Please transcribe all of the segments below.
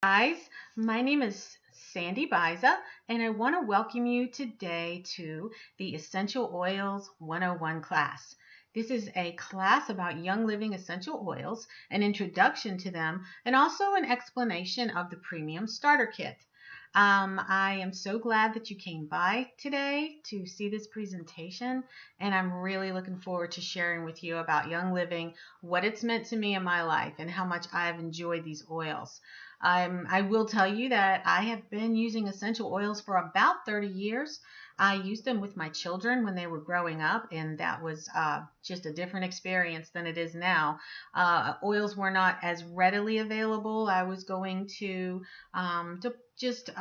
Guys, my name is Sandy Biza, and I want to welcome you today to the Essential Oils 101 class. This is a class about Young Living essential oils, an introduction to them, and also an explanation of the premium starter kit. I am so glad that you came by today to see this presentation, and I'm really looking forward to sharing with you about Young Living, what it's meant to me in my life, and how much I've enjoyed these oils. I will tell you that I have been using essential oils for about 30 years. I used them with my children when they were growing up, and that was just a different experience than it is now. Oils were not as readily available. I was going to just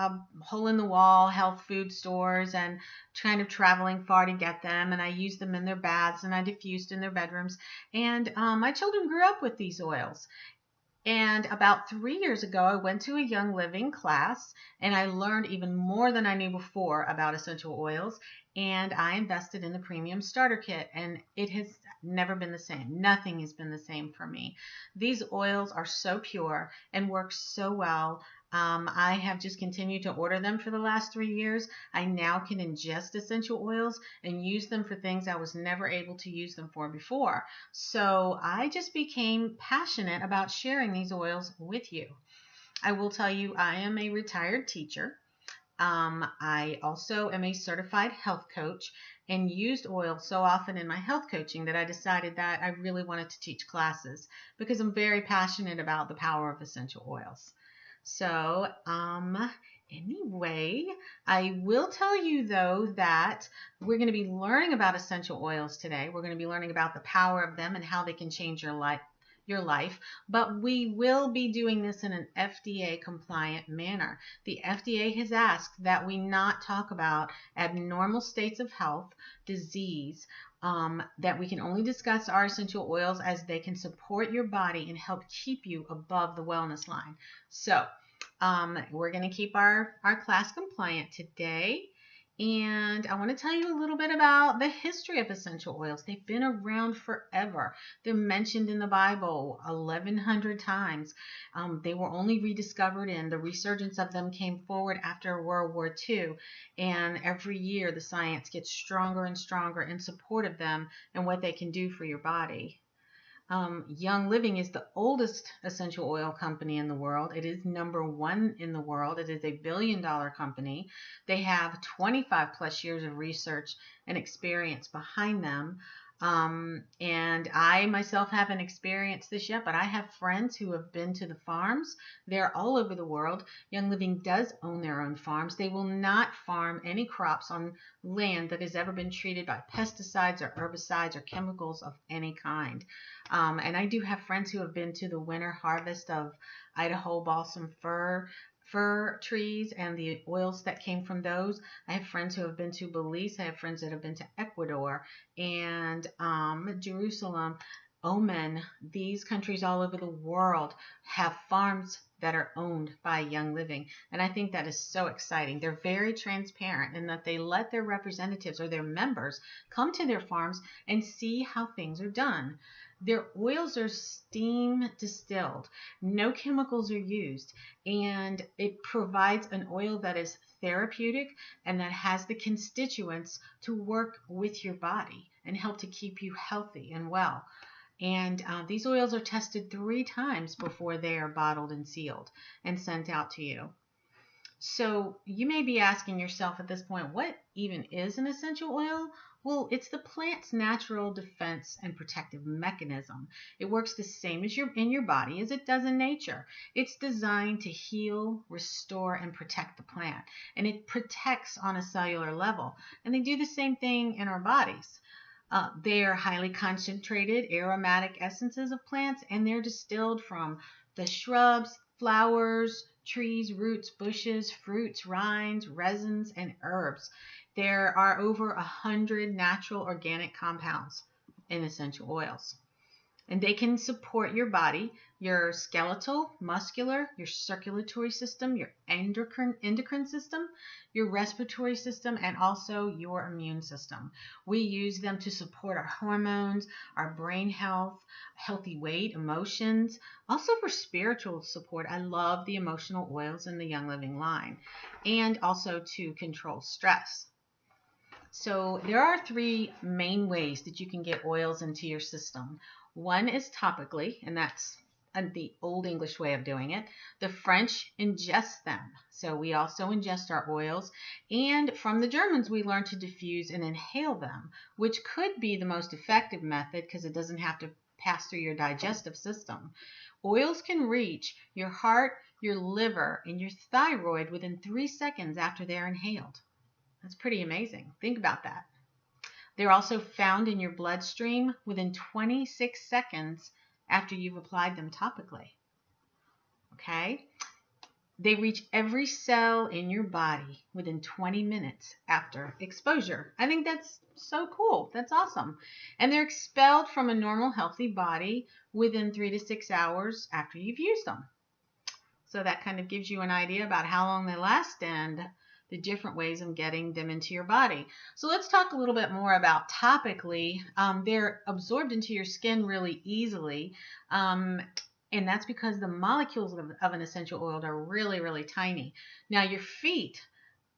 hole in the wall health food stores and kind of traveling far to get them. And I used them in their baths and I diffused in their bedrooms. And my children grew up with these oils. And about 3 years ago, I went to a Young Living class and I learned even more than I knew before about essential oils. And I invested in the premium starter kit, and it has never been the same. Nothing has been the same for me. These oils are so pure and work so well. I have just continued to order them for the last 3 years. I now can ingest essential oils and use them for things I was never able to use them for before. So I just became passionate about sharing these oils with you. I will tell you, I am a retired teacher. I also am a certified health coach and used oil so often in my health coaching that I decided that I really wanted to teach classes because I'm very passionate about the power of essential oils. So, anyway, I will tell you though that we're going to be learning about essential oils today. We're going to be learning about the power of them and how they can change your life, but we will be doing this in an FDA compliant manner. The FDA has asked that we not talk about abnormal states of health, disease, that we can only discuss our essential oils as they can support your body and help keep you above the wellness line. So we're going to keep our class compliant today. And I want to tell you a little bit about the history of essential oils. They've been around forever. They're mentioned in the Bible 1,100 times. They were only rediscovered, and the resurgence of them came forward after World War II. And every year the science gets stronger and stronger in support of them and what they can do for your body. Young Living is the oldest essential oil company in the world. It is number one in the world. It is a billion-dollar company. They have 25 plus years of research and experience behind them. And I myself haven't experienced this yet, but I have friends who have been to the farms. They're all over the world. Young Living does own their own farms. They will not farm any crops on land that has ever been treated by pesticides or herbicides or chemicals of any kind. And I do have friends who have been to the winter harvest of Idaho balsam fir trees and the oils that came from those. I have friends who have been to Belize. I have friends that have been to Ecuador and Jerusalem, Oman. These countries all over the world have farms that are owned by Young Living. And I think that is so exciting. They're very transparent in that they let their representatives or their members come to their farms and see how things are done. Their oils are steam distilled. No chemicals are used, and it provides an oil that is therapeutic and that has the constituents to work with your body and help to keep you healthy and well. And these oils are tested 3 times before they are bottled and sealed and sent out to you. So you may be asking yourself at this point, what even is an essential oil? Well, it's the plant's natural defense and protective mechanism. It works the same as in your body as it does in nature. It's designed to heal, restore, and protect the plant. And it protects on a cellular level. And they do the same thing in our bodies. They are highly concentrated aromatic essences of plants, and they're distilled from the shrubs, flowers, trees, roots, bushes, fruits, rinds, resins, and herbs. There are over 100 natural organic compounds in essential oils. And they can support your body, your skeletal, muscular, your circulatory system, your endocrine system, your respiratory system, and also your immune system. We use them to support our hormones, our brain health, healthy weight, emotions, also for spiritual support. I love the emotional oils in the Young Living line, and also to control stress. So there are three main ways that you can get oils into your system. One is topically, and that's the old English way of doing it. The French ingest them. So we also ingest our oils. And from the Germans, we learned to diffuse and inhale them, which could be the most effective method because it doesn't have to pass through your digestive system. Oils can reach your heart, your liver, and your thyroid within 3 seconds after they're inhaled. That's pretty amazing. Think about that. They're also found in your bloodstream within 26 seconds after you've applied them topically. Okay? They reach every cell in your body within 20 minutes after exposure. I think that's so cool. That's awesome. And they're expelled from a normal, healthy body within 3 to 6 hours after you've used them. So that kind of gives you an idea about how long they last and the different ways of getting them into your body. So let's talk a little bit more about topically. They're absorbed into your skin really easily, and that's because the molecules of an essential oil are really, really tiny. Now your feet,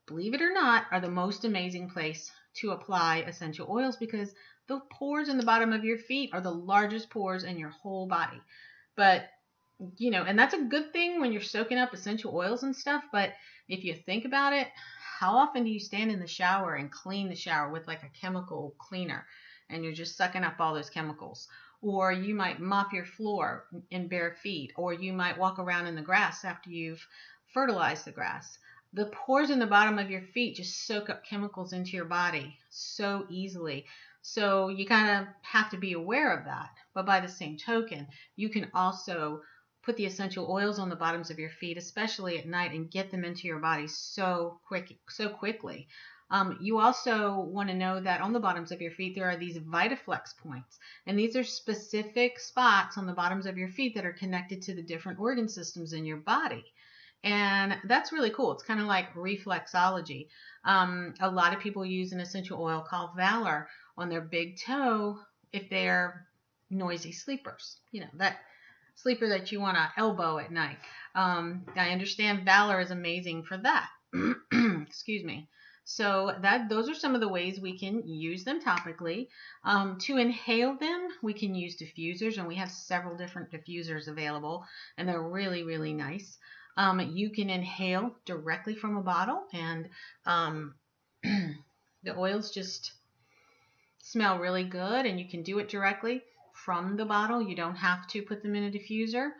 believe it or not, are the most amazing place to apply essential oils because the pores in the bottom of your feet are the largest pores in your whole body. But and that's a good thing when you're soaking up essential oils and stuff, but if you think about it, how often do you stand in the shower and clean the shower with like a chemical cleaner and you're just sucking up all those chemicals? Or you might mop your floor in bare feet, or you might walk around in the grass after you've fertilized the grass. The pores in the bottom of your feet just soak up chemicals into your body so easily. So you kind of have to be aware of that. But by the same token, you can also put the essential oils on the bottoms of your feet, especially at night, and get them into your body so quickly. You also want to know that on the bottoms of your feet, there are these VitaFlex points. And these are specific spots on the bottoms of your feet that are connected to the different organ systems in your body. And that's really cool. It's kind of like reflexology. A lot of people use an essential oil called Valor on their big toe if they're noisy sleepers. That sleeper that you want to elbow at night. I understand Valor is amazing for that. Excuse me. So those are some of the ways we can use them topically. To inhale them, we can use diffusers, and we have several different diffusers available, and they're really, really nice. You can inhale directly from a bottle, and the oils just smell really good, and you can do it directly from the bottle. You don't have to put them in a diffuser.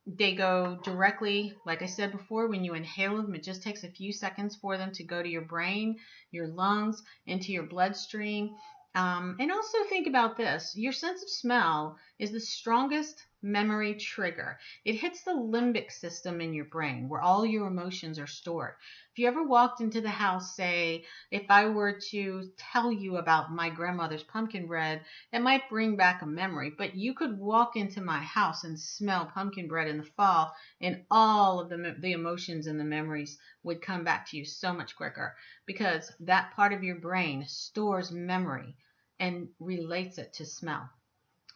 They go directly, like I said before, when you inhale them, it just takes a few seconds for them to go to your brain, your lungs, into your bloodstream. And also think about this. Your sense of smell is the strongest memory trigger. It hits the limbic system in your brain where all your emotions are stored. If you ever walked into the house, say, if I were to tell you about my grandmother's pumpkin bread, it might bring back a memory, but you could walk into my house and smell pumpkin bread in the fall, and all of the emotions and the memories would come back to you so much quicker because that part of your brain stores memory and relates it to smell.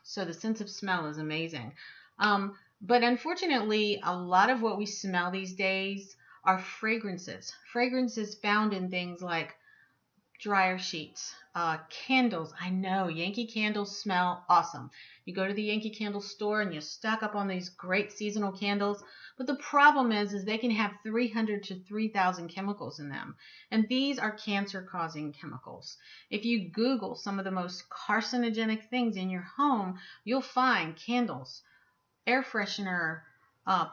So the sense of smell is amazing. But unfortunately, a lot of what we smell these days are fragrances. Fragrances found in things like dryer sheets, candles. I know Yankee candles smell awesome. You go to the Yankee Candle store and you stock up on these great seasonal candles. But the problem is they can have 300 to 3,000 chemicals in them. And these are cancer-causing chemicals. If you Google some of the most carcinogenic things in your home, you'll find candles, air freshener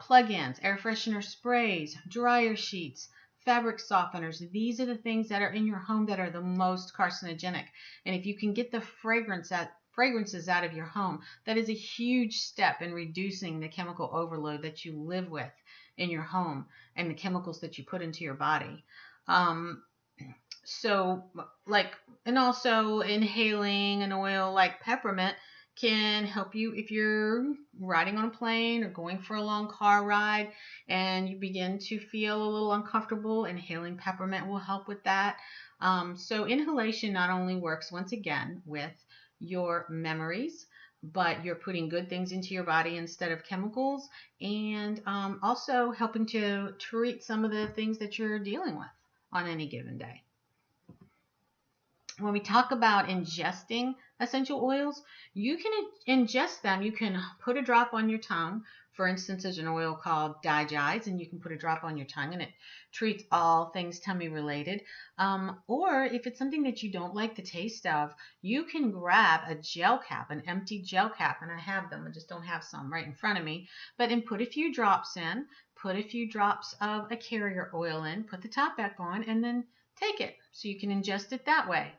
plug-ins, air freshener sprays, dryer sheets, fabric softeners. These are the things that are in your home that are the most carcinogenic. And if you can get the fragrances out of your home, that is a huge step in reducing the chemical overload that you live with in your home and the chemicals that you put into your body. And also inhaling an oil like peppermint can help you if you're riding on a plane or going for a long car ride and you begin to feel a little uncomfortable. Inhaling peppermint will help with that. So inhalation not only works, once again, with your memories, but you're putting good things into your body instead of chemicals, and also helping to treat some of the things that you're dealing with on any given day. When we talk about ingesting essential oils, you can ingest them. You can put a drop on your tongue. For instance, there's an oil called Digize, and you can put a drop on your tongue, and it treats all things tummy related. Or if it's something that you don't like the taste of, you can grab a gel cap, an empty gel cap, and I have them. I just don't have some right in front of me. And put a few drops in, put a few drops of a carrier oil in, put the top back on, and then take it. So you can ingest it that way.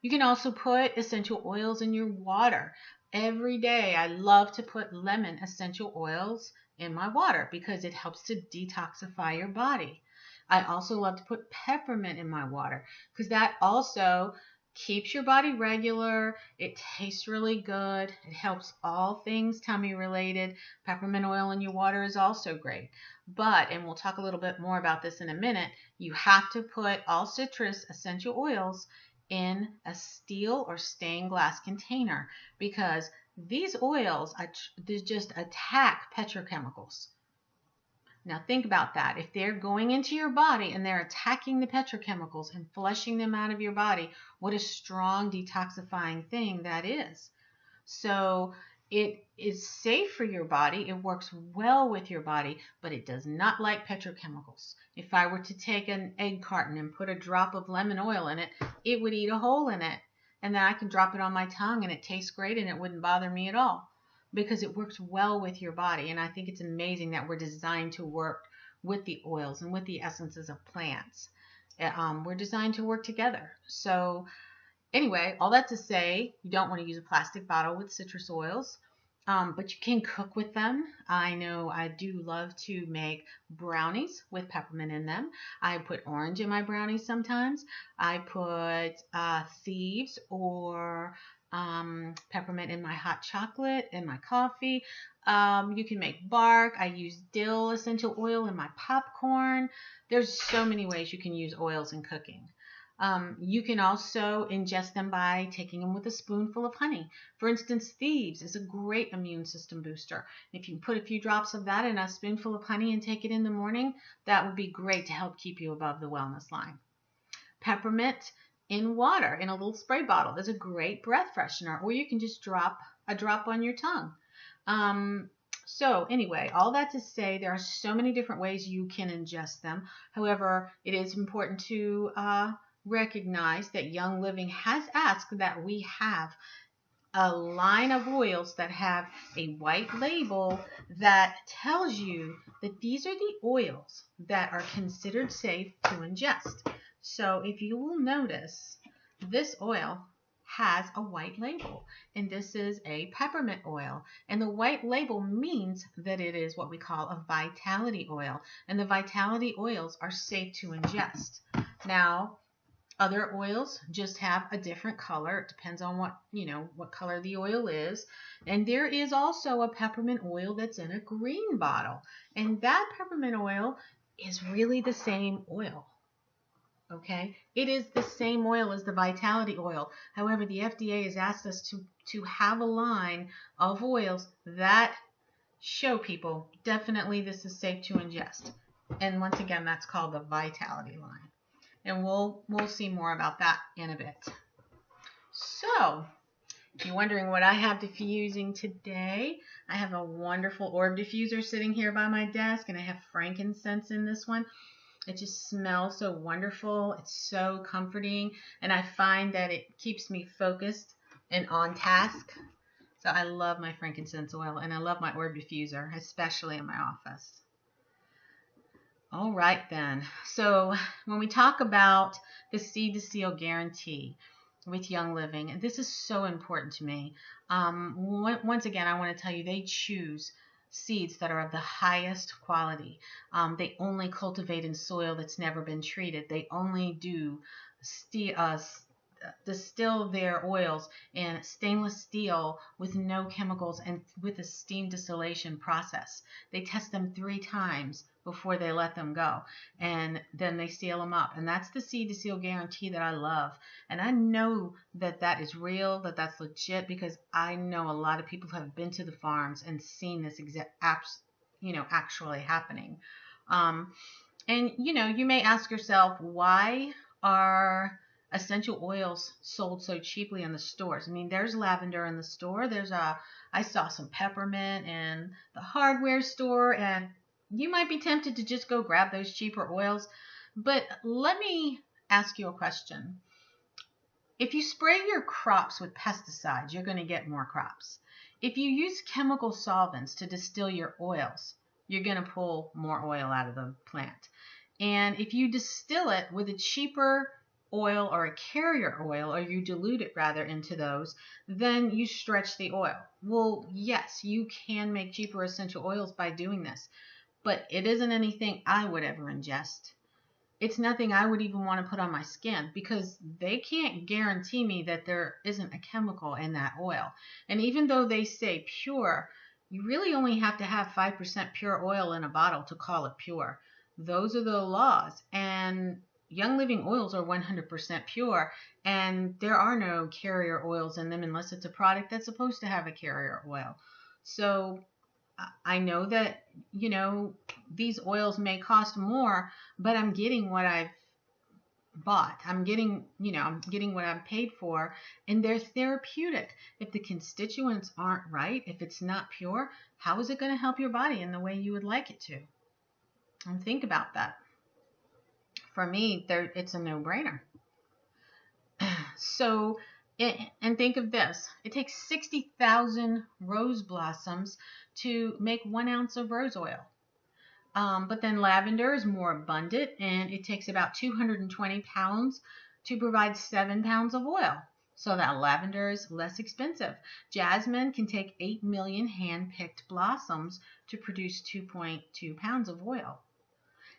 You can also put essential oils in your water. Every day I love to put lemon essential oils in my water because it helps to detoxify your body. I also love to put peppermint in my water because that also keeps your body regular. It tastes really good. It helps all things tummy related. Peppermint oil in your water is also great. But, and we'll talk a little bit more about this in a minute, you have to put all citrus essential oils in a steel or stained glass container because these oils they just attack petrochemicals. Now think about that. If they're going into your body and they're attacking the petrochemicals and flushing them out of your body, what a strong detoxifying thing that is. So it is safe for your body. It works well with your body, but it does not like petrochemicals. If I were to take an egg carton and put a drop of lemon oil in it, it would eat a hole in it. And then I can drop it on my tongue and it tastes great and it wouldn't bother me at all because it works well with your body. And I think it's amazing that we're designed to work with the oils and with the essences of plants. We're designed to work together. So anyway, all that to say, you don't want to use a plastic bottle with citrus oils, but you can cook with them. I know I do love to make brownies with peppermint in them. I put orange in my brownies sometimes. I put Thieves or peppermint in my hot chocolate, in my coffee. You can make bark. I use dill essential oil in my popcorn. There's so many ways you can use oils in cooking. You can also ingest them by taking them with a spoonful of honey. For instance, Thieves is a great immune system booster. If you put a few drops of that in a spoonful of honey and take it in the morning, that would be great to help keep you above the wellness line. Peppermint in water in a little spray bottle is a great breath freshener, or you can just drop a drop on your tongue. So anyway, all that to say, there are so many different ways you can ingest them. However, it is important to recognize that Young Living has asked that we have a line of oils that have a white label that tells you that these are the oils that are considered safe to ingest. So if you will notice, this oil has a white label, and this is a peppermint oil, and the white label means that it is what we call a vitality oil, and the vitality oils are safe to ingest. Now, other oils just have a different color. It depends on what color the oil is. And there is also a peppermint oil that's in a green bottle. And that peppermint oil is really the same oil. Okay? It is the same oil as the vitality oil. However, the FDA has asked us to have a line of oils that show people definitely this is safe to ingest. And once again, that's called the vitality line. And we'll see more about that in a bit. So, if you're wondering what I have diffusing today, I have a wonderful orb diffuser sitting here by my desk, and I have frankincense in this one. It just smells so wonderful. It's so comforting, and I find that it keeps me focused and on task. So I love my frankincense oil, and I love my orb diffuser, especially in my office. All right then. So when we talk about the seed to seal guarantee with Young Living, and this is so important to me. Once again, I want to tell you they choose seeds that are of the highest quality. They only cultivate in soil that's never been treated. They only do distill their oils in stainless steel with no chemicals and with a steam distillation process. They test them 3 times before they let them go, and then they seal them up. And that's the seed to seal guarantee that I love. And I know that that is real, that that's legit, because I know a lot of people have been to the farms and seen this actually happening. And you may ask yourself, why are essential oils sold so cheaply in the stores? I mean, there's lavender in the store. I saw some peppermint in the hardware store, and you might be tempted to just go grab those cheaper oils. But let me ask you a question. If you spray your crops with pesticides, you're going to get more crops. If you use chemical solvents to distill your oils, you're going to pull more oil out of the plant. And if you distill it with a cheaper oil or a carrier oil, or you dilute it rather into those, then you stretch the oil. Well, yes, you can make cheaper essential oils by doing this, but it isn't anything I would ever ingest. It's nothing I would even want to put on my skin, because they can't guarantee me that there isn't a chemical in that oil. And even though they say pure, you really only have to have 5% pure oil in a bottle to call it pure. Those are the laws. And Young Living oils are 100% pure, and there are no carrier oils in them unless it's a product that's supposed to have a carrier oil. So I know that, these oils may cost more, but I'm getting what I've bought. I'm getting what I've paid for, and they're therapeutic. If the constituents aren't right, if it's not pure, how is it going to help your body in the way you would like it to? And think about that. For me, it's a no-brainer. So, and think of this. It takes 60,000 rose blossoms to make 1 ounce of rose oil. But then lavender is more abundant, and it takes about 220 pounds to provide 7 pounds of oil. So that lavender is less expensive. Jasmine can take 8 million hand-picked blossoms to produce 2.2 pounds of oil.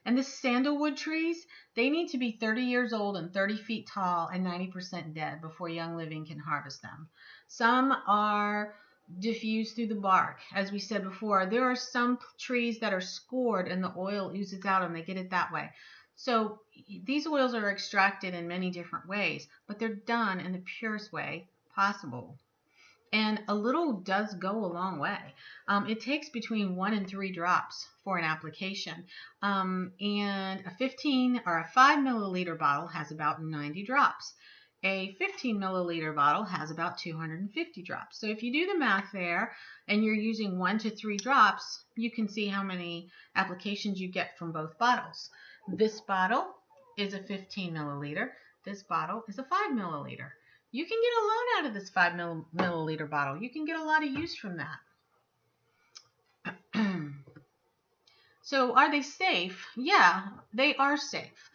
And the sandalwood trees, they need to be 30 years old and 30 feet tall and 90% dead before Young Living can harvest them. Some are diffused through the bark. As we said before, there are some trees that are scored and the oil oozes out and they get it that way. So these oils are extracted in many different ways, but they're done in the purest way possible. And a little does go a long way. It takes between 1 and 3 drops for an application. And a 15 or a 5 milliliter bottle has about 90 drops. A 15 milliliter bottle has about 250 drops. So if you do the math there and you're using 1 to 3 drops, you can see how many applications you get from both bottles. This bottle is a 15 milliliter. This bottle is a 5 milliliter. You can get a lot out of this 5 milliliter bottle. You can get a lot of use from that. So are they safe? Yeah, they are safe.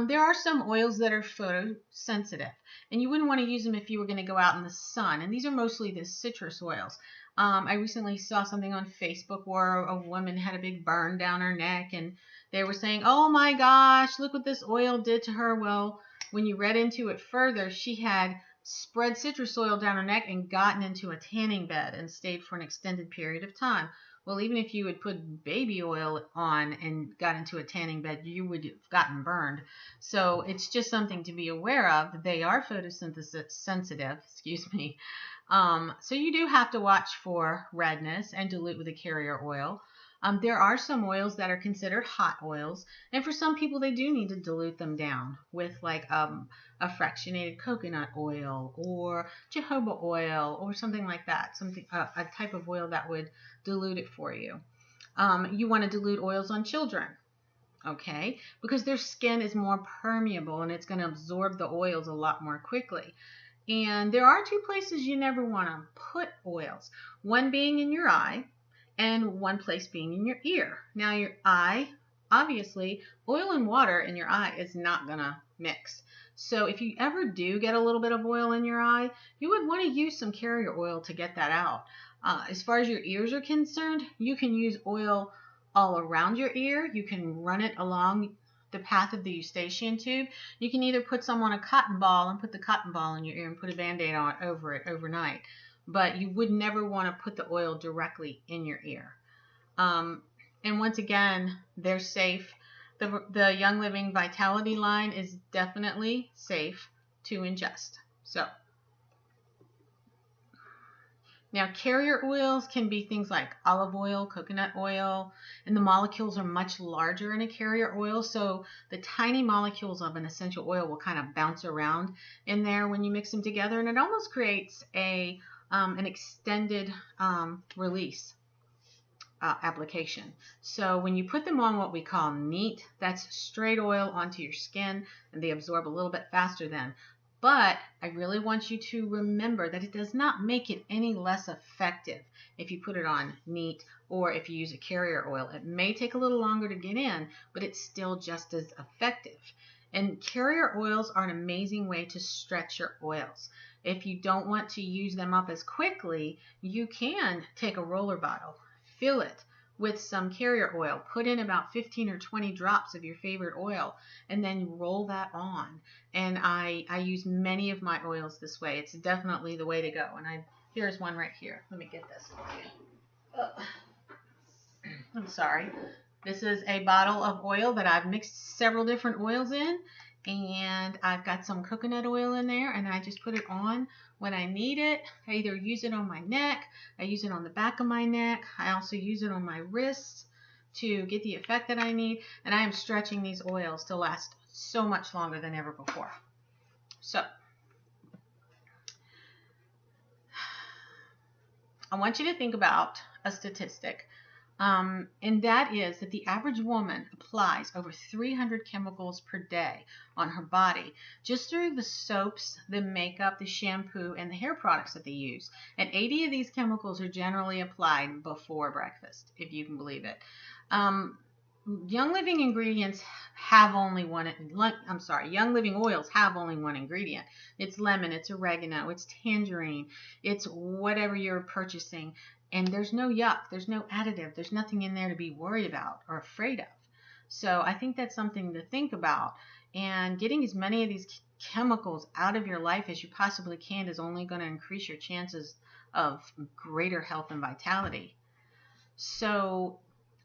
There are some oils that are photosensitive, and you wouldn't want to use them if you were going to go out in the sun. And these are mostly the citrus oils. I recently saw something on Facebook where a woman had a big burn down her neck, and they were saying, oh my gosh, look what this oil did to her. Well, when you read into it further, she had spread citrus oil down her neck and gotten into a tanning bed and stayed for an extended period of time. Well, even if you had put baby oil on and got into a tanning bed, you would have gotten burned. So it's just something to be aware of. They are photosynthesis sensitive, so you do have to watch for redness and dilute with a carrier oil. There are some oils that are considered hot oils, and for some people they do need to dilute them down with like a fractionated coconut oil or jojoba oil or something like that, a type of oil that would dilute it for you. You want to dilute oils on children, okay, because their skin is more permeable and it's going to absorb the oils a lot more quickly. And there are 2 places you never want to put oils, one being in your eye and one place being in your ear. Now your eye, obviously, oil and water in your eye is not going to mix. So if you ever do get a little bit of oil in your eye, you would want to use some carrier oil to get that out. As far as your ears are concerned, you can use oil all around your ear. You can run it along the path of the eustachian tube, you can either put some on a cotton ball and put the cotton ball in your ear and put a Band-Aid on over it overnight. But you would never want to put the oil directly in your ear. And once again, they're safe. The Young Living Vitality line is definitely safe to ingest. So now, carrier oils can be things like olive oil, coconut oil, and the molecules are much larger in a carrier oil, so the tiny molecules of an essential oil will kind of bounce around in there when you mix them together, and it almost creates an extended release application. So when you put them on what we call neat, that's straight oil onto your skin, and they absorb a little bit faster then. But I really want you to remember that it does not make it any less effective if you put it on neat or if you use a carrier oil. It may take a little longer to get in, but it's still just as effective. And carrier oils are an amazing way to stretch your oils. If you don't want to use them up as quickly, you can take a roller bottle, fill it with some carrier oil, put in about 15 or 20 drops of your favorite oil, and then roll that on. And I use many of my oils this way. It's definitely the way to go. And here's one right here. Let me get this for you. I'm sorry. This is a bottle of oil that I've mixed several different oils in, and I've got some coconut oil in there, and I just put it on when I need it. I either use it on my neck, I use it on the back of my neck, I also use it on my wrists to get the effect that I need, and I am stretching these oils to last so much longer than ever before. So I want you to think about a statistic. And that is that the average woman applies over 300 chemicals per day on her body just through the soaps, the makeup, the shampoo, and the hair products that they use. And 80 of these chemicals are generally applied before breakfast, if you can believe it. Young Living ingredients have only one, Young Living oils have only one ingredient. It's lemon, it's oregano, it's tangerine, it's whatever you're purchasing. And there's no yuck, there's no additive, there's nothing in there to be worried about or afraid of. So I think that's something to think about. And getting as many of these chemicals out of your life as you possibly can is only going to increase your chances of greater health and vitality. So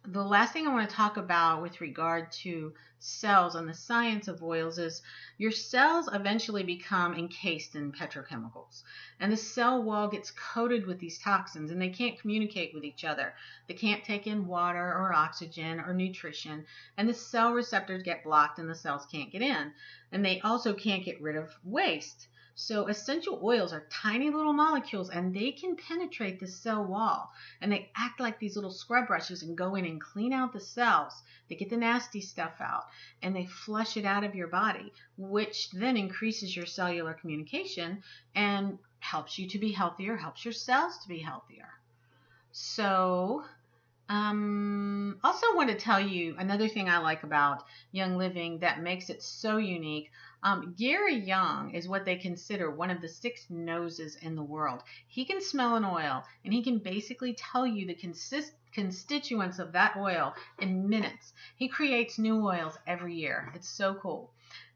the last thing I want to talk about with regard to cells and the science of oils is your cells eventually become encased in petrochemicals. And the cell wall gets coated with these toxins, and they can't communicate with each other. They can't take in water or oxygen or nutrition, and the cell receptors get blocked and the cells can't get in. And they also can't get rid of waste. So essential oils are tiny little molecules, and they can penetrate the cell wall, and they act like these little scrub brushes and go in and clean out the cells. They get the nasty stuff out, and they flush it out of your body, which then increases your cellular communication and helps you to be healthier, helps your cells to be healthier. So also want to tell you another thing I like about Young Living that makes it so unique. Gary Young is what they consider one of the 6 noses in the world. He can smell an oil, and he can basically tell you the constituents of that oil in minutes. He creates new oils every year. It's so cool.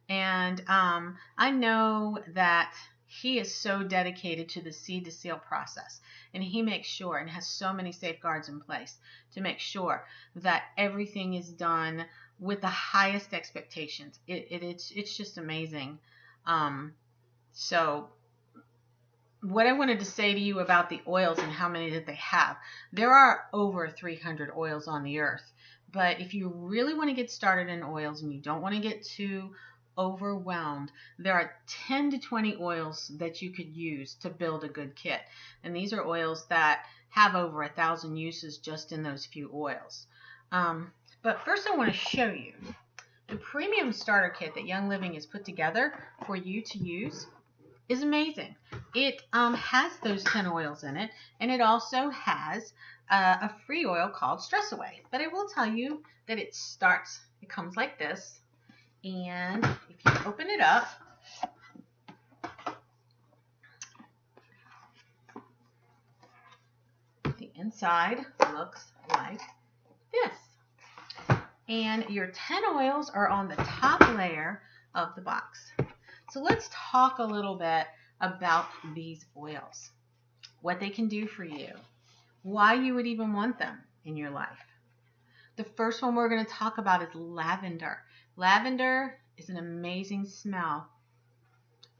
And I know that he is so dedicated to the seed to seal process, and he makes sure and has so many safeguards in place to make sure that everything is done with the highest expectations. It's just amazing. So what I wanted to say to you about the oils and how many that they have, there are over 300 oils on the earth. But if you really want to get started in oils and you don't want to get too overwhelmed, there are 10 to 20 oils that you could use to build a good kit. And these are oils that have over 1,000 uses just in those few oils. But first I want to show you the premium starter kit that Young Living has put together for you to use. Is amazing. It has those 10 oils in it, and it also has a free oil called Stress Away. But I will tell you that it comes like this, and if you open it up, the inside looks like this. And your 10 oils are on the top layer of the box. So let's talk a little bit about these oils, what they can do for you, why you would even want them in your life. The first one we're going to talk about is lavender. Lavender is an amazing smell.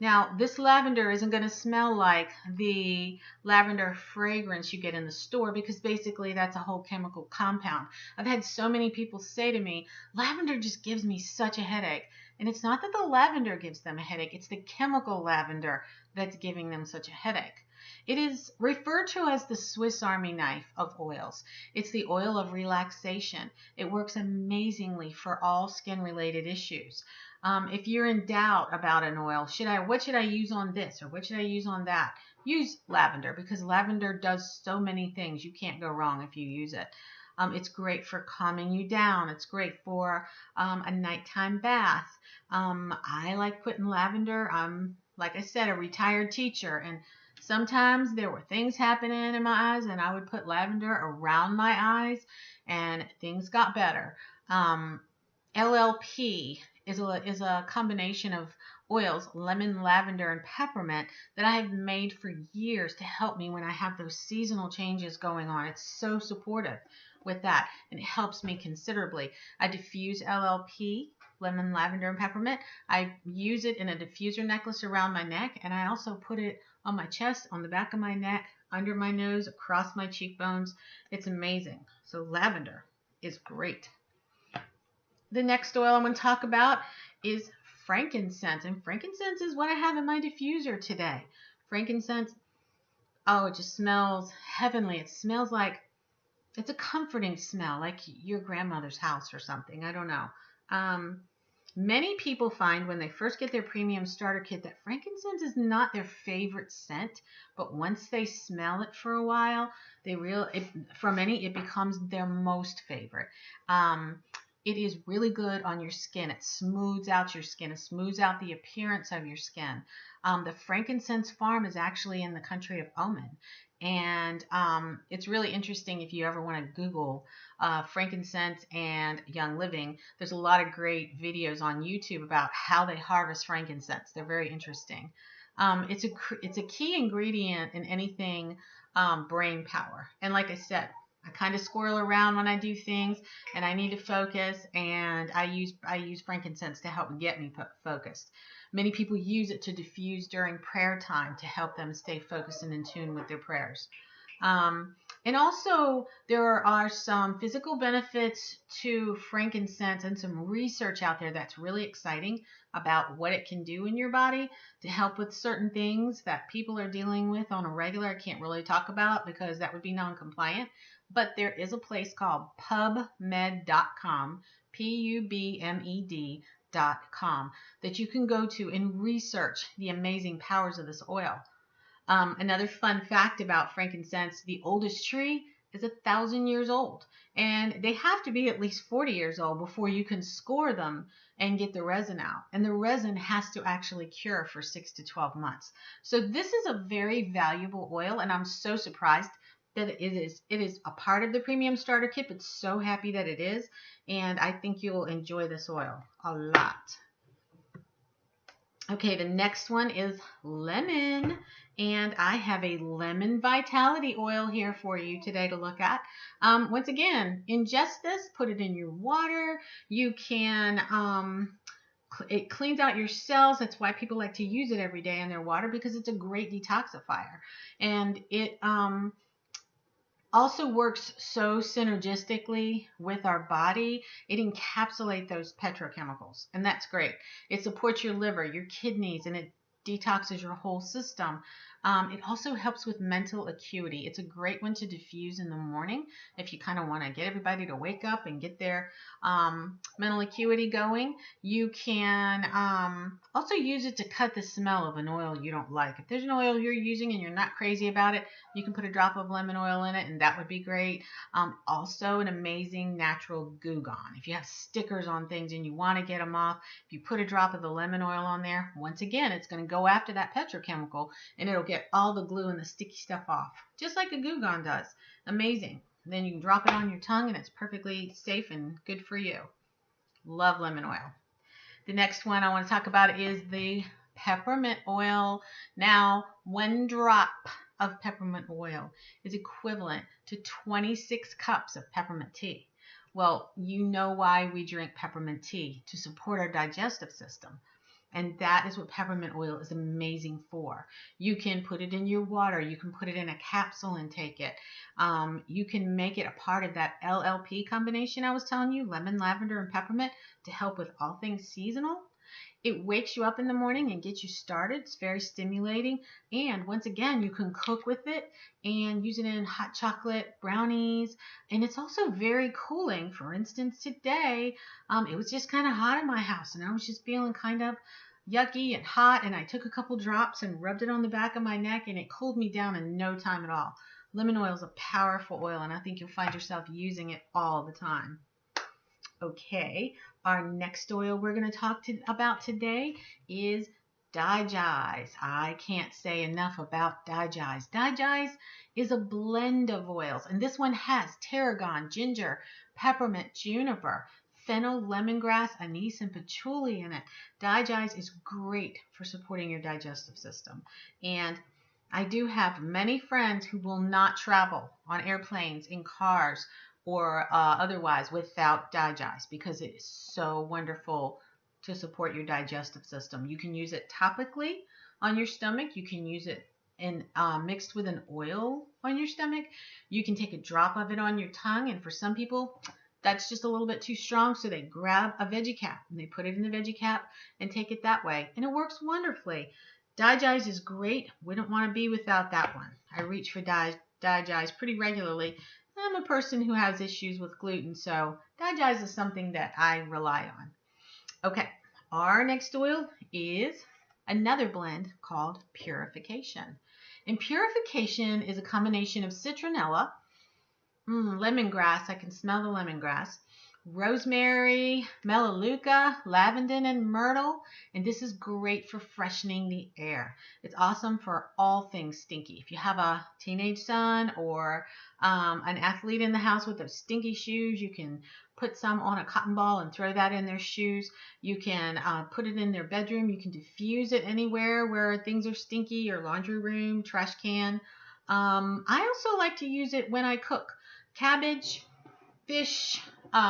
Now, this lavender isn't going to smell like the lavender fragrance you get in the store, because basically that's a whole chemical compound. I've had so many people say to me, lavender just gives me such a headache. And it's not that the lavender gives them a headache, it's the chemical lavender that's giving them such a headache. It is referred to as the Swiss Army knife of oils. It's the oil of relaxation. It works amazingly for all skin-related issues. If you're in doubt about an oil, what should I use on this or what should I use on that? Use lavender, because lavender does so many things. You can't go wrong if you use it. It's great for calming you down. It's great for a nighttime bath. I like putting lavender. I'm, like I said, a retired teacher, and sometimes there were things happening in my eyes, and I would put lavender around my eyes, and things got better. LLP is a combination of oils, lemon, lavender, and peppermint, that I have made for years to help me when I have those seasonal changes going on. It's so supportive with that, and it helps me considerably. I diffuse LLP, lemon, lavender, and peppermint. I use it in a diffuser necklace around my neck, and I also put it on my chest, on the back of my neck, under my nose, across my cheekbones. It's amazing. So lavender is great. The next oil I'm going to talk about is frankincense, and frankincense is what I have in my diffuser today. Frankincense, oh, it just smells heavenly. It smells like, it's a comforting smell, like your grandmother's house or something. I don't know. Many people find when they first get their premium starter kit that frankincense is not their favorite scent, but once they smell it for a while, for many, it becomes their most favorite. It is really good on your skin. It smooths out your skin. It smooths out the appearance of your skin. The frankincense farm is actually in the country of Oman. And it's really interesting if you ever want to Google frankincense and Young Living. There's a lot of great videos on YouTube about how they harvest frankincense. They're very interesting. It's a key ingredient in anything brain power. And like I said, I kind of squirrel around when I do things, and I need to focus, and I use frankincense to help get me focused. Many people use it to diffuse during prayer time to help them stay focused and in tune with their prayers. And also, there are some physical benefits to frankincense and some research out there that's really exciting about what it can do in your body to help with certain things that people are dealing with on a regular. I can't really talk about because that would be non-compliant. But there is a place called PubMed.com, PubMed.com, that you can go to and research the amazing powers of this oil. Another fun fact about frankincense, the oldest tree is 1,000 years old, and they have to be at least 40 years old before you can score them and get the resin out. And the resin has to actually cure for 6 to 12 months. So this is a very valuable oil, and I'm so surprised that it is a part of the premium starter kit, but so happy that it is, and I think you'll enjoy this oil a lot. Okay, the next one is lemon, and I have a lemon vitality oil here for you today to look at. Once again, ingest this, put it in your water. You can, it cleans out your cells. That's why people like to use it every day in their water, because it's a great detoxifier. And it also works so synergistically with our body. It encapsulates those petrochemicals, and that's great. It supports your liver, your kidneys, and it detoxes your whole system. It also helps with mental acuity. It's a great one to diffuse in the morning if you kind of want to get everybody to wake up and get their mental acuity going. You can also use it to cut the smell of an oil you don't like. If there's an oil you're using and you're not crazy about it, you can put a drop of lemon oil in it, and that would be great. Also an amazing natural goo gone. If you have stickers on things and you want to get them off, if you put a drop of the lemon oil on there, once again, it's going to go after that petrochemical, and it'll get all the glue and the sticky stuff off, just like a goo gone does. Amazing. Then you can drop it on your tongue and it's perfectly safe and good for you. Love lemon oil. The next one I want to talk about is the peppermint oil. Now, 1 drop of peppermint oil is equivalent to 26 cups of peppermint tea. Well, you know why we drink peppermint tea, to support our digestive system. And that is what peppermint oil is amazing for. You can put it in your water. You can put it in a capsule and take it. You can make it a part of that LLP combination I was telling you, lemon, lavender, and peppermint, to help with all things seasonal. It wakes you up in the morning and gets you started. It's very stimulating. And once again, you can cook with it and use it in hot chocolate, brownies. And it's also very cooling. For instance, today, it was just kind of hot in my house and I was just feeling kind of yucky and hot. And I took a couple drops and rubbed it on the back of my neck and it cooled me down in no time at all. Lemon oil is a powerful oil and I think you'll find yourself using it all the time. Okay, our next oil we're going to talk about today is Digize. I can't say enough about Digize. Digize is a blend of oils, and this one has tarragon, ginger, peppermint, juniper, fennel, lemongrass, anise, and patchouli in it. Digize is great for supporting your digestive system, and I do have many friends who will not travel on airplanes, in cars, or otherwise without Digize because it is so wonderful to support your digestive system. You can use it topically on your stomach. You can use it in mixed with an oil on your stomach. You can take a drop of it on your tongue, and for some people that's just a little bit too strong, so they grab a veggie cap and they put it in the veggie cap and take it that way, and it works wonderfully. Digize is great. We don't want to be without that one. I reach for Digize pretty regularly. I'm a person who has issues with gluten, so Digize is something that I rely on. Okay, our next oil is another blend called Purification. And Purification is a combination of citronella, lemongrass, I can smell the lemongrass, rosemary, melaleuca, lavender, and myrtle. And this is great for freshening the air. It's awesome for all things stinky. If you have a teenage son or an athlete in the house with those stinky shoes, you can put some on a cotton ball and throw that in their shoes. You can put it in their bedroom. You can diffuse it anywhere where things are stinky, your laundry room, trash can. I also like to use it when I cook. Cabbage, fish,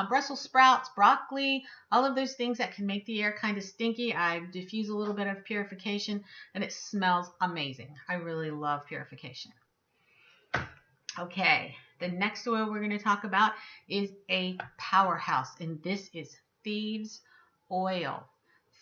Brussels sprouts, broccoli, all of those things that can make the air kind of stinky. I diffuse a little bit of Purification and it smells amazing. I really love Purification. Okay, the next oil we're going to talk about is a powerhouse, and this is Thieves oil.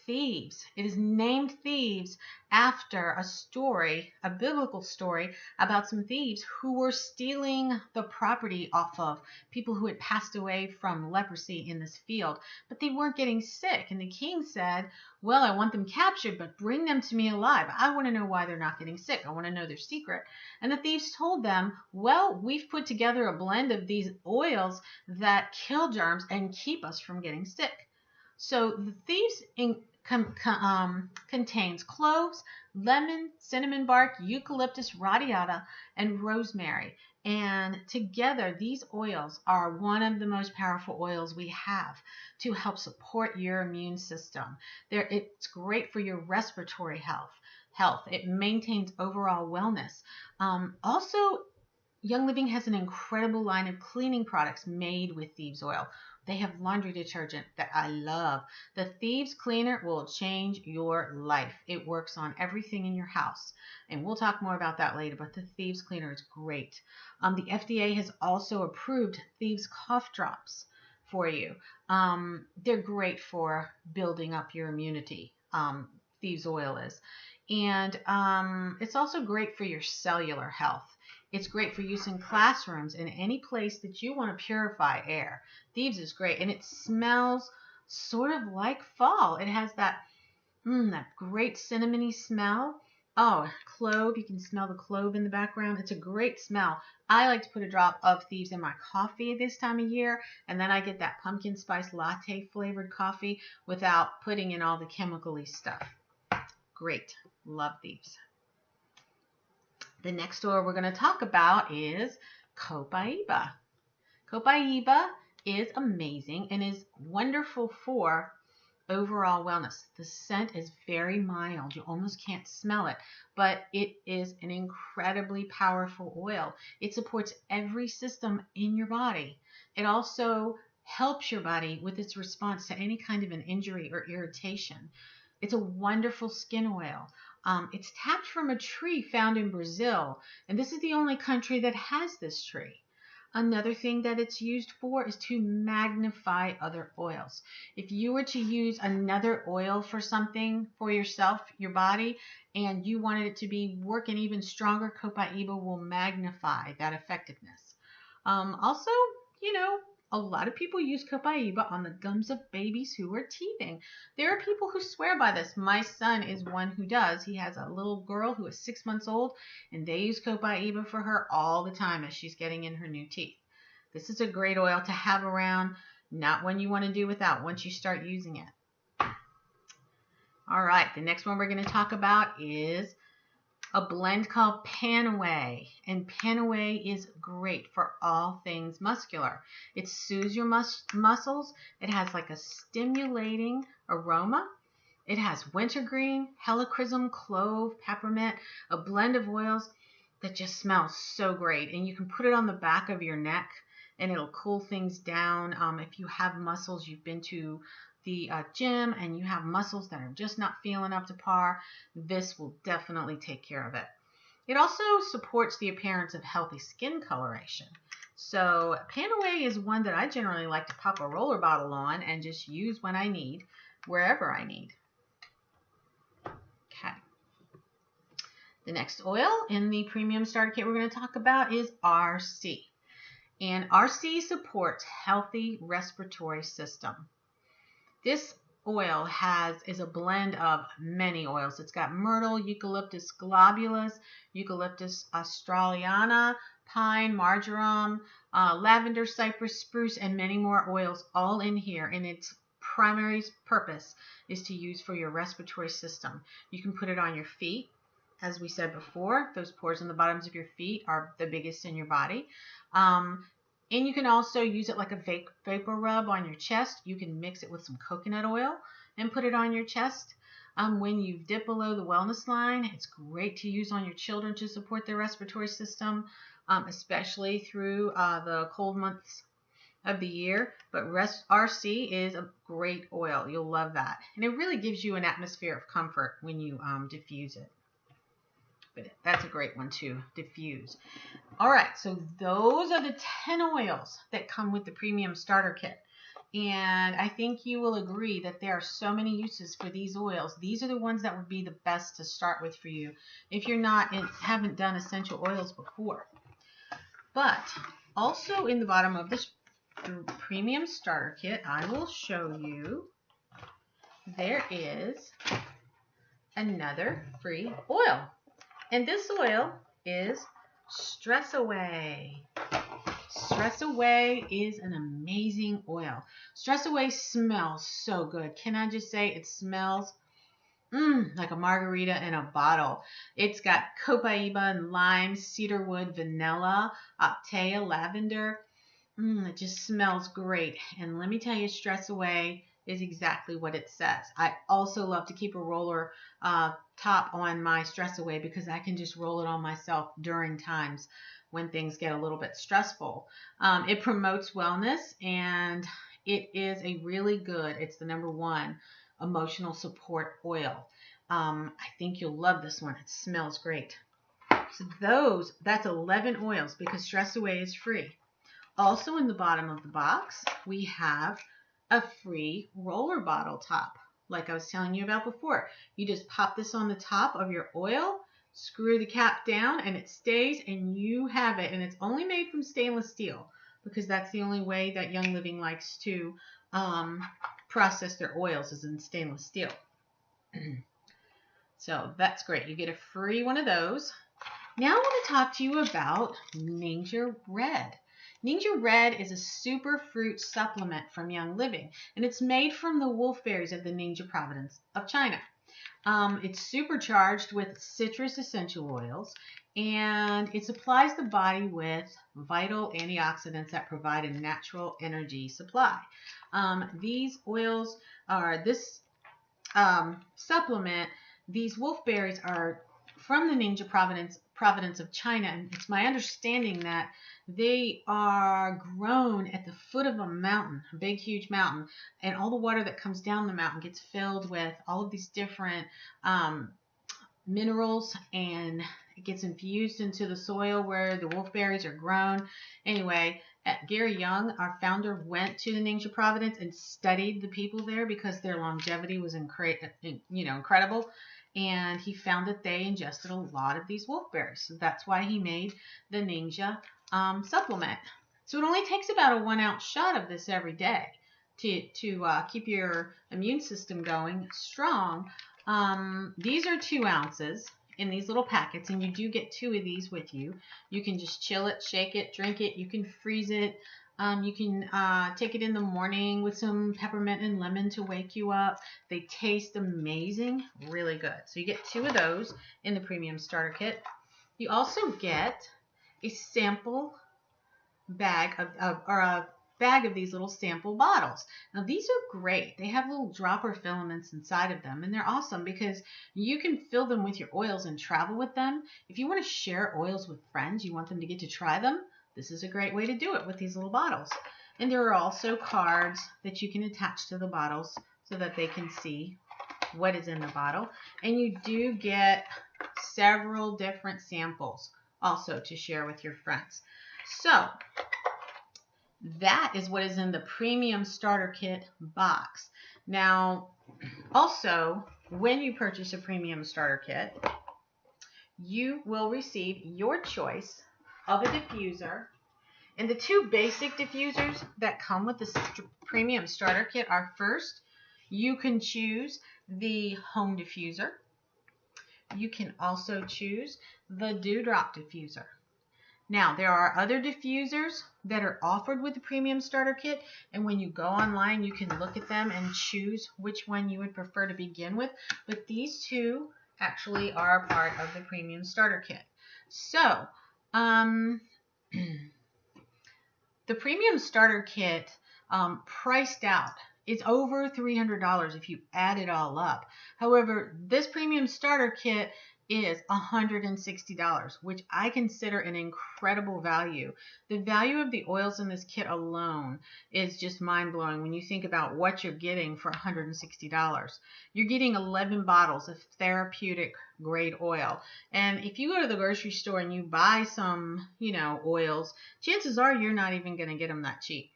Thieves. It is named Thieves after a story, a biblical story about some thieves who were stealing the property off of people who had passed away from leprosy in this field, but they weren't getting sick. And the king said, well, I want them captured, but bring them to me alive. I want to know why they're not getting sick. I want to know their secret. And the thieves told them, well, we've put together a blend of these oils that kill germs and keep us from getting sick. So the Thieves contains cloves, lemon, cinnamon bark, eucalyptus radiata, and rosemary. And together, these oils are one of the most powerful oils we have to help support your immune system. It's great for your respiratory health. It maintains overall wellness. Also, Young Living has an incredible line of cleaning products made with Thieves oil. They have laundry detergent that I love. The Thieves cleaner will change your life. It works on everything in your house. And we'll talk more about that later, but the Thieves cleaner is great. The FDA has also approved Thieves cough drops for you. They're great for building up your immunity. Thieves oil is. And it's also great for your cellular health. It's great for use in classrooms and any place that you want to purify air. Thieves is great, and it smells sort of like fall. It has that great cinnamony smell. Oh, clove. You can smell the clove in the background. It's a great smell. I like to put a drop of Thieves in my coffee this time of year, and then I get that pumpkin spice latte flavored coffee without putting in all the chemical-y stuff. Great. Love Thieves. The next oil we're going to talk about is Copaiba. Copaiba is amazing and is wonderful for overall wellness. The scent is very mild. You almost can't smell it, but it is an incredibly powerful oil. It supports every system in your body. It also helps your body with its response to any kind of an injury or irritation. It's a wonderful skin oil. It's tapped from a tree found in Brazil, and this is the only country that has this tree. Another thing that it's used for is to magnify other oils. If you were to use another oil for something for yourself, your body, and you wanted it to be working even stronger, Copaiba will magnify that effectiveness. Also, you know, a lot of people use Copaiba on the gums of babies who are teething. There are people who swear by this. My son is one who does. He has a little girl who is 6 months old, and they use Copaiba for her all the time as she's getting in her new teeth. This is a great oil to have around, not one you want to do without once you start using it. All right, the next one we're going to talk about is a blend called Panawe, and Panawe is great for all things muscular. It soothes your muscles. It has like a stimulating aroma. It has wintergreen, helichrysum, clove, peppermint, a blend of oils that just smells so great. And you can put it on the back of your neck and it'll cool things down. If you have muscles, you've been to the gym and you have muscles that are just not feeling up to par, this will definitely take care of it. It also supports the appearance of healthy skin coloration. So Panawe is one that I generally like to pop a roller bottle on and just use when I need, wherever I need. Okay. The next oil in the premium starter kit we're going to talk about is RC. And RC supports healthy respiratory system. This oil is a blend of many oils. It's got myrtle, Eucalyptus globulus, Eucalyptus australiana, pine, marjoram, lavender, cypress, spruce, and many more oils all in here. And its primary purpose is to use for your respiratory system. You can put it on your feet. As we said before, those pores in the bottoms of your feet are the biggest in your body. And you can also use it like a vapor rub on your chest. You can mix it with some coconut oil and put it on your chest. When you dip below the wellness line, it's great to use on your children to support their respiratory system, especially through the cold months of the year. But RC is a great oil. You'll love that. And it really gives you an atmosphere of comfort when you diffuse it. But that's a great one to diffuse. All right, so those are the 10 oils that come with the premium starter kit. And I think you will agree that there are so many uses for these oils. These are the ones that would be the best to start with for you if you're not and haven't done essential oils before. But also in the bottom of this premium starter kit, I will show you there is another free oil. And this oil is Stress Away. Stress Away is an amazing oil. Stress Away smells so good. Can I just say it smells like a margarita in a bottle. It's got Copaiba and lime, cedarwood, vanilla, octea, lavender. It just smells great. And let me tell you, Stress Away is exactly what it says. I also love to keep a roller top on my Stress Away because I can just roll it on myself during times when things get a little bit stressful. It promotes wellness and it is a really good, it's the #1 emotional support oil. I think you'll love this one. It smells great. So that's 11 oils because Stress Away is free. Also in the bottom of the box, we have a free roller bottle top. Like I was telling you about before. You just pop this on the top of your oil, screw the cap down, and it stays, and you have it. And it's only made from stainless steel because that's the only way that Young Living likes to process their oils is in stainless steel. So that's great. You get a free one of those. Now I want to talk to you about Ninja Red. Ninja Red is a superfruit supplement from Young Living, and it's made from the wolfberries of the Ninja province of China. It's supercharged with citrus essential oils, and it supplies the body with vital antioxidants that provide a natural energy supply. These oils are this supplement. These wolfberries are from the Ningxia province of China, and it's my understanding that they are grown at the foot of a mountain, a big, huge mountain, and all the water that comes down the mountain gets filled with all of these different minerals, and it gets infused into the soil where the wolfberries are grown. Anyway, Gary Young, our founder, went to the Ningxia province and studied the people there because their longevity was incredible. And he found that they ingested a lot of these wolfberries. So that's why he made the Ningxia supplement. So it only takes about a 1 ounce shot of this every day to keep your immune system going strong. These are 2 ounces in these little packets, and you do get 2 of these with you. You can just chill it, shake it, drink it. You can freeze it. You can take it in the morning with some peppermint and lemon to wake you up. They taste amazing, really good. So you get 2 of those in the premium starter kit. You also get a sample bag a bag of these little sample bottles. Now these are great. They have little dropper filaments inside of them, and they're awesome because you can fill them with your oils and travel with them. If you want to share oils with friends, you want them to get to try them, this is a great way to do it with these little bottles. And there are also cards that you can attach to the bottles so that they can see what is in the bottle. And you do get several different samples also to share with your friends. So that is what is in the premium starter kit box. Now, also, when you purchase a premium starter kit, you will receive your choice of a diffuser. And the 2 basic diffusers that come with the premium starter kit are, first, you can choose the home diffuser. You can also choose the dewdrop diffuser. Now, there are other diffusers that are offered with the premium starter kit, and when you go online, you can look at them and choose which one you would prefer to begin with. But these 2 actually are a part of the premium starter kit. So, the premium starter kit priced out is over $300 if you add it all up. However, this premium starter kit is $160, which I consider an incredible value. The value of the oils in this kit alone is just mind-blowing when you think about what you're getting for $160. You're getting 11 bottles of therapeutic grade oil. And if you go to the grocery store and you buy some, oils, chances are you're not even going to get them that cheap.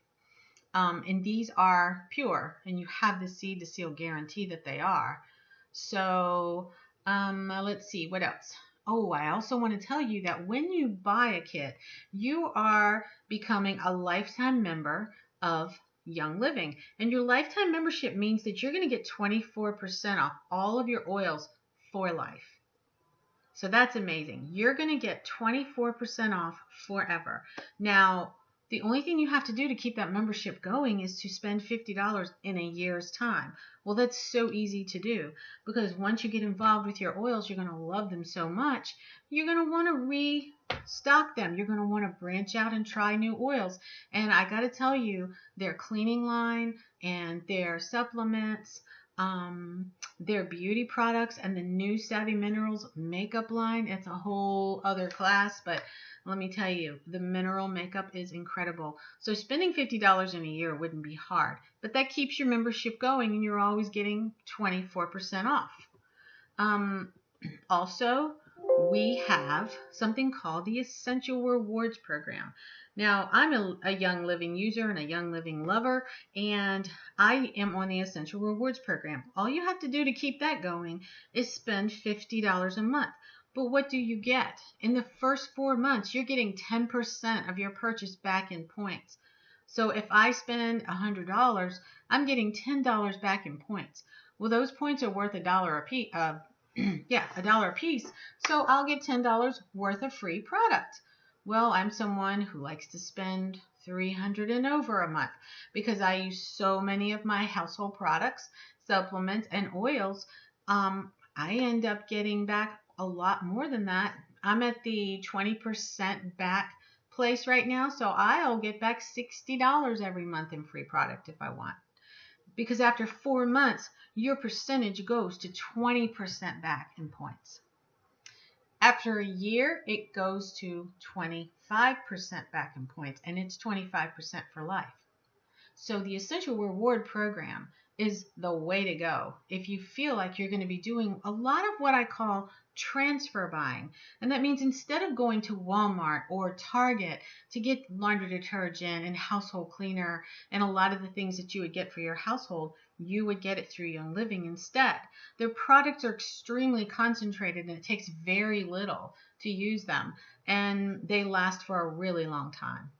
And these are pure, and you have the seed to seal guarantee that they are. So, let's see, what else? Oh, I also want to tell you that when you buy a kit, you are becoming a lifetime member of Young Living. And your lifetime membership means that you're going to get 24% off all of your oils for life. So that's amazing. You're going to get 24% off forever. Now, the only thing you have to do to keep that membership going is to spend $50 in a year's time. Well, that's so easy to do because once you get involved with your oils, you're going to love them so much, you're going to want to restock them. You're going to want to branch out and try new oils. And I got to tell you, their cleaning line and their supplements, their beauty products, and the new Savvy Minerals makeup line, it's a whole other class, but let me tell you, the mineral makeup is incredible. So spending $50 in a year wouldn't be hard, but that keeps your membership going and you're always getting 24% off. Also, we have something called the Essential Rewards Program. Now, I'm a Young Living user and a Young Living lover, and I am on the Essential Rewards Program. All you have to do to keep that going is spend $50 a month. But what do you get? In the first 4 months, you're getting 10% of your purchase back in points. So if I spend $100, I'm getting $10 back in points. Well, those points are worth $1 a piece. $1 a piece. So I'll get $10 worth of free product. Well, I'm someone who likes to spend $300 and over a month because I use so many of my household products, supplements, and oils. I end up getting back a lot more than that. I'm at the 20% back place right now, so I'll get back $60 every month in free product if I want. Because after 4 months, your percentage goes to 20% back in points. After a year, it goes to 25% back in points, and it's 25% for life. So the Essential Reward Program is the way to go if you feel like you're going to be doing a lot of what I call transfer buying. And that means instead of going to Walmart or Target to get laundry detergent and household cleaner and a lot of the things that you would get for your household, you would get it through Young Living instead. Their products are extremely concentrated and it takes very little to use them, and they last for a really long time.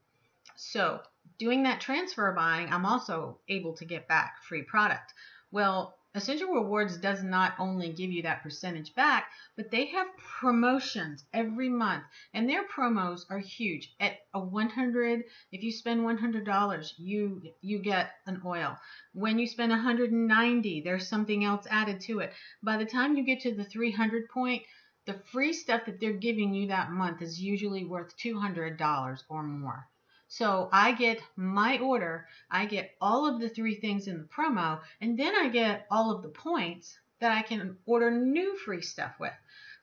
So doing that transfer buying, I'm also able to get back free product. Well, Essential Rewards does not only give you that percentage back, but they have promotions every month, and their promos are huge. At a 100, if you spend $100, you get an oil. When you spend 190, there's something else added to it. By the time you get to the 300 point, the free stuff that they're giving you that month is usually worth $200 or more. So I get my order, I get all of the 3 things in the promo, and then I get all of the points that I can order new free stuff with.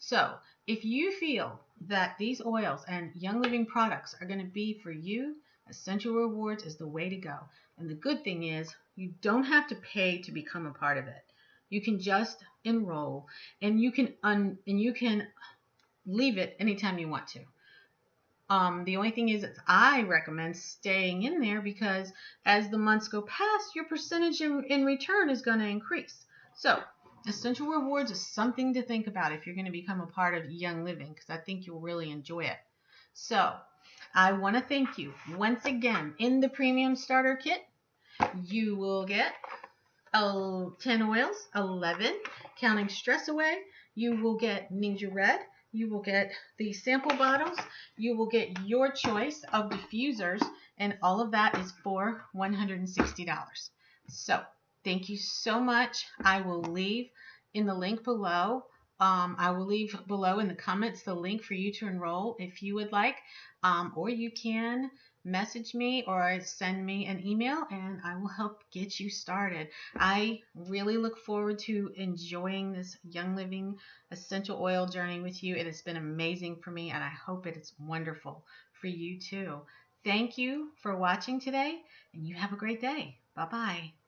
So if you feel that these oils and Young Living products are going to be for you, Essential Rewards is the way to go. And the good thing is you don't have to pay to become a part of it. You can just enroll, and you can leave it anytime you want to. The only thing is that I recommend staying in there because as the months go past, your percentage in return is going to increase. So Essential Rewards is something to think about if you're going to become a part of Young Living, because I think you'll really enjoy it. So I want to thank you once again. In the Premium Starter Kit, you will get 10 oils, 11, counting stress away. You will get Ninja Red. You will get the sample bottles. You will get your choice of diffusers, and all of that is for $160. So thank you so much. I will leave in the link below. I will leave below in the comments the link for you to enroll if you would like, or you can message me or send me an email and I will help get you started. I really look forward to enjoying this Young Living essential oil journey with you. It has been amazing for me, and I hope it is wonderful for you too. Thank you for watching today, and you have a great day. Bye-bye.